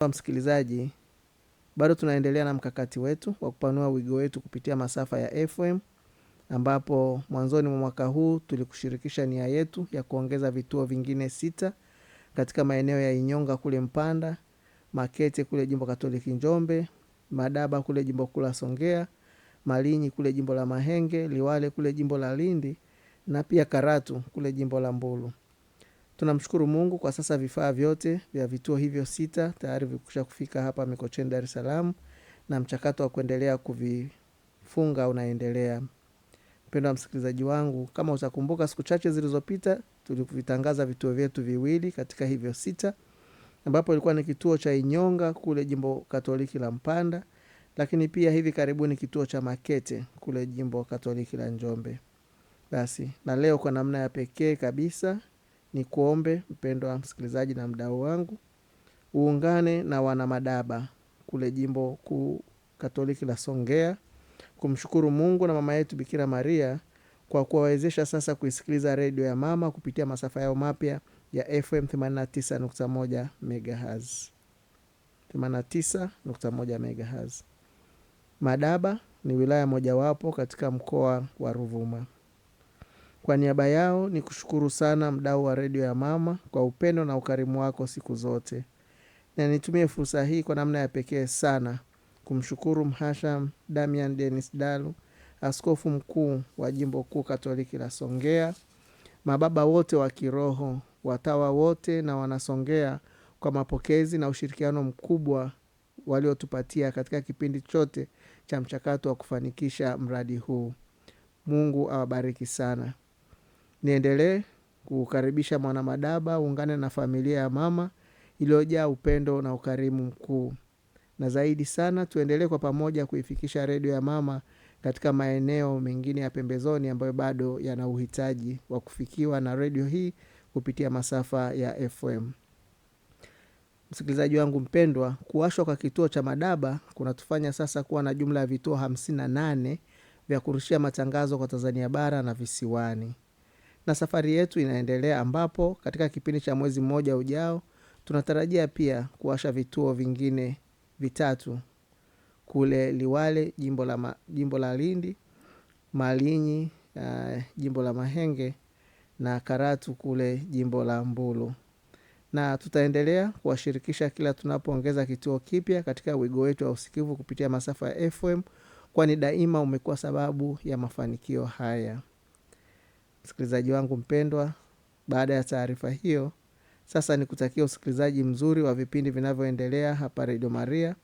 Msikilizaji, bado tunaendelea na mkakati wetu wa kupanua wigo wetu kupitia masafa ya FM, ambapo mwanzoni mwa mwaka huu tulikushirikisha nia yetu ya kuongeza vituo vingine 6 katika maeneo ya Inyonga kule Mpanda, Makete kule Jimbo Katoliki Njombe, Madaba kule Jimbo kula Songea, Malinyi kule Jimbo la Mahenge, Liwale kule Jimbo la Lindi, na pia Karatu kule Jimbo la Mbulu. Tunamshukuru Mungu kwa sasa vifaa vyote vya vituo hivyo 6 tayari vikusha kufika hapa Mikocheni, Dar es Salaam, na mchakato wa kuendelea kuvifunga unaendelea. Mpendwa msikilizaji wangu, kama utakumbuka siku chache zilizopita tulivitangaza vituo vyetu viwili katika hivyo 6, ambapo ilikuwa ni kituo cha Inyonga kule Jimbo Katoliki la Mpanda, lakini pia hivi karibuni kituo cha Makete kule Jimbo Katoliki la Njombe. Basi, na leo kwa namna ya pekee kabisa ni kuombe mpendwa msikilizaji na mdau wangu uungane na wana Madaba kule Jimbo Kuu Katoliki la Songea kumshukuru Mungu na mama yetu Bikira Maria kwa kuwawezesha sasa kuisikiliza redio ya mama kupitia masafa yao mapya ya FM 89.1 MHz. 89.1 MHz. Madaba ni wilaya mojawapo katika mkoa wa Ruvuma. Kwa niaba yao ni kushukuru sana mdau wa redio ya mama kwa upendo na ukarimu wako siku zote. Na nitumie fursa hii kwa namna ya pekee sana kumshukuru Mhasham Damian Dennis Dalu, askofu mkuu wa Jimbo Kuu Katoliki la Songea, mababa wote wa kiroho, watawa wote na wanasongea kwa mapokezi na ushirikiano mkubwa waliotupatia katika kipindi chote cha mchakato wa kufanikisha mradi huu. Mungu awabariki sana. Niendelee kukaribisha mwana Madaba ungane na familia ya mama iliyojaa upendo na ukarimu mkuu. Na zaidi sana tuendelee kwa pamoja kuifikisha redio ya mama katika maeneo mengine ya pembezoni ambayo bado yana uhitaji wa kufikiwa na redio hii kupitia masafa ya FM. Msikilizaji wangu mpendwa, kuwashwa kwa kituo cha Madaba kunatufanya sasa kuwa na jumla ya vituo 58 vya kurushia matangazo kwa Tanzania bara na visiwani. Na safari yetu inaendelea, ambapo katika kipindi cha mwezi mmoja ujao tunatarajia pia kuwasha vituo vingine 3 kule Liwale Jimbo la Lindi, Malinyi Jimbo la Mahenge, na Karatu kule Jimbo la Mbulu. Na tutaendelea kuwashirikisha kila tunapoongeza kituo kipya katika wigo wetu wa usikivu kupitia masafa ya FM, kwani daima umekuwa sababu ya mafanikio haya. Msikilizaji wangu mpendwa, baada ya taarifa hiyo, sasa nikutakia usikilizaji mzuri wa vipindi vinavyoendelea hapa Radio Maria,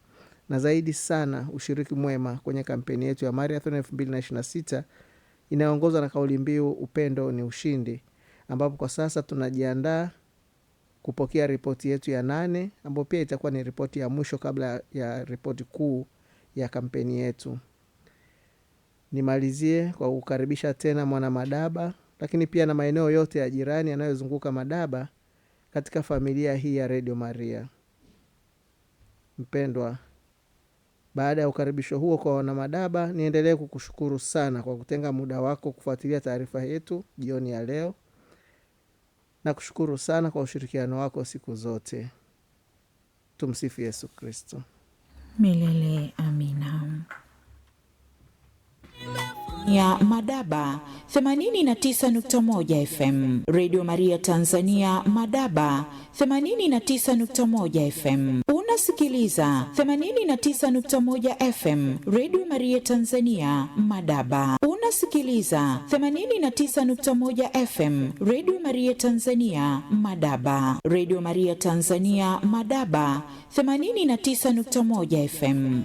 na zaidi sana ushiriki mwema kwenye kampeni yetu ya Marathon 2026 inayoongozwa na kauli mbiu upendo ni ushindi, ambapo kwa sasa tunajiandaa kupokea ripoti yetu ya 8, ambapo pia itakuwa ni ripoti ya mwisho kabla ya ripoti kuu ya kampeni yetu. Nimalizie kwa kukaribisha tena mwana Madaba, lakini pia na maeneo yote ya jirani yanayozunguka Madaba katika familia hii ya Radio Maria. Mpendwa, baada ya ukaribisho huo kwa wana Madaba, niendelee kukushukuru sana kwa kutenga muda wako kufuatilia taarifa yetu jioni ya leo. Na kushukuru sana kwa ushirikiano wako siku zote. Tumsifu Yesu Kristo. Milele amina. Ya Madaba 89.1 FM. Radio Maria Tanzania Madaba 89.1 FM. Unasikiliza 89.1 FM Radio Maria Tanzania Madaba. Unasikiliza 89.1 FM Radio Maria Tanzania Madaba. Radio Maria Tanzania Madaba 89.1 FM.